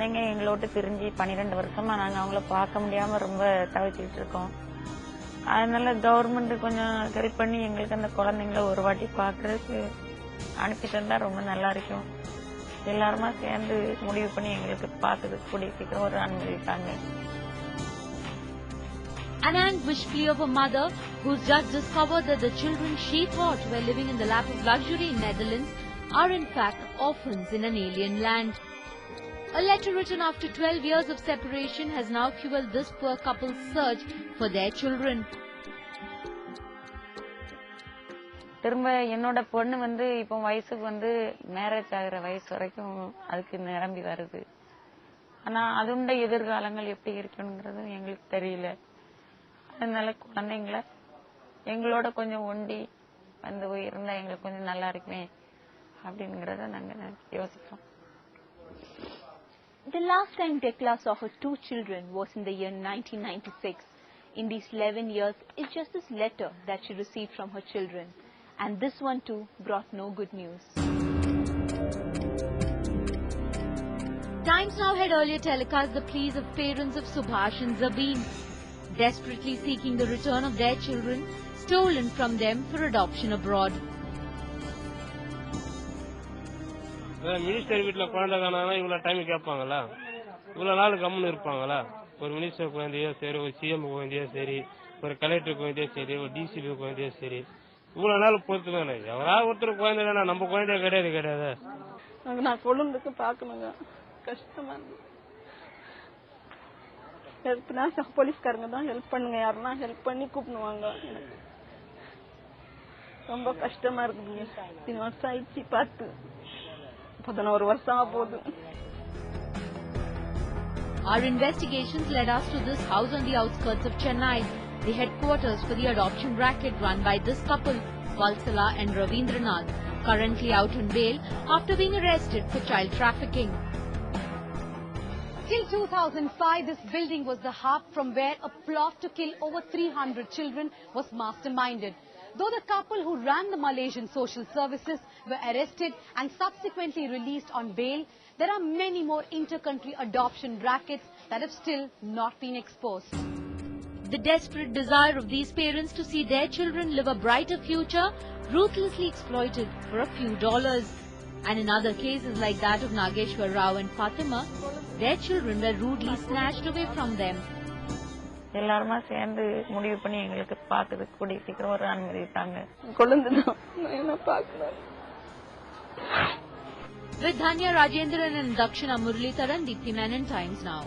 குழந்தைங்க எங்களோட்டு பிரிஞ்சு 12 வருஷமா நாங்க அவங்கள பார்க்க முடியாம ரொம்ப தவிச்சிட்டு இருக்கோம். அதனால கவர்மெண்ட் கொஞ்சம் ஹெல்ப் பண்ணி எங்களுக்கு அந்த குழந்தைங்கள ஒரு வாட்டி பார்க்கறதுக்கு அனுப்பிட்டு இருந்தா ரொம்ப நல்லா இருக்கும். எல்லாருமா சேர்ந்து முடிவு பண்ணி எங்களுக்கு பார்க்கறதுக்கு கூடிய சீக்கிரம் ஒரு அனுமதித்தாங்க. An anguished plea of a mother who's just discovered that the children she thought were living in the lap of luxury in Netherlands are in fact orphans in an alien land. A letter written after 12 years of separation has now fueled this poor couple's search for their children. திரும்ப என்னோட பொண்ணு இப்போ வயசுக்கு marriage ஆகிற வயசு வரைக்கும் அதுக்கு நிரம்பி வருது. ஆனா அதுண்ட எதிர்காலங்கள் எப்படி இருக்கணுங்கிறது எங்களுக்கு தெரியல. அதனால குழந்தைங்களை எங்களோட கொஞ்சம் ஒண்டி இருந்தா எங்களுக்கு கொஞ்சம் நல்லா இருக்குமே அப்படிங்கறத நாங்க யோசிக்கிறோம். The last time Tekla saw her 2 children was in the year 1996. In these 11 years, it's just this letter that she received from her children. And this one too brought no good news. Times Now had earlier telecast the pleas of parents of Subhash and Zabeen, desperately seeking the return of their children stolen from them for adoption abroad. Minister வீட்டில் குழந்தை காணானா இவ்வளோ time கேட்பாங்களா? இவ்வளோ நாள் கம்முன்னு இருப்பாங்களா? ஒரு minister குழந்தையோ சரி, ஒரு சிஎம் குழந்தையோ சரி, ஒரு கலெக்டர் குழந்தையோ சரி, ஒரு டிசிபி குழந்தையோ சரி, இவ்வளோ நாள் பொறுத்து தானே. எவராவது ஒருத்தர் குழந்தை வேணா, நம்ம குழந்தைய கிடையாது. நான் கொழுந்துக்கு பார்க்கணுங்க, கஷ்டமா இருக்கு. ஹெல்ப்னா போலீஸ்காரங்க தான் ஹெல்ப் பண்ணுங்க, யாருன்னா ஹெல்ப் பண்ணி கூப்பிடுவாங்க. ரொம்ப கஷ்டமா இருக்குதுங்க. 3 வருஷம் ஆயிடுச்சு பார்த்து, 11 வருஷமா போகுது. Our investigations led us to this house on the outskirts of Chennai, the headquarters for the adoption racket run by this couple, Valsala and Ravindranath, currently out on bail after being arrested for child trafficking. Till 2005, this building was the hub from where a plot to kill over 300 children was masterminded. Though the couple who ran the Malaysian social services were arrested and subsequently released on bail, there are many more inter-country adoption rackets that have still not been exposed. The desperate desire of these parents to see their children live a brighter future ruthlessly exploited for a few dollars. And in other cases like that of Nageshwar Rao and Fatima, their children were rudely snatched away from them. எல்லாருமா சேர்ந்து முடிவு பண்ணி எங்களுக்கு பார்க்கறதுக்கு கூடிய சீக்கிரம் ஒரு அனுமதித்தாங்க. With Dhanya Rajendran and Dakshina Muralidharan, Deepthi Menon, Times Now.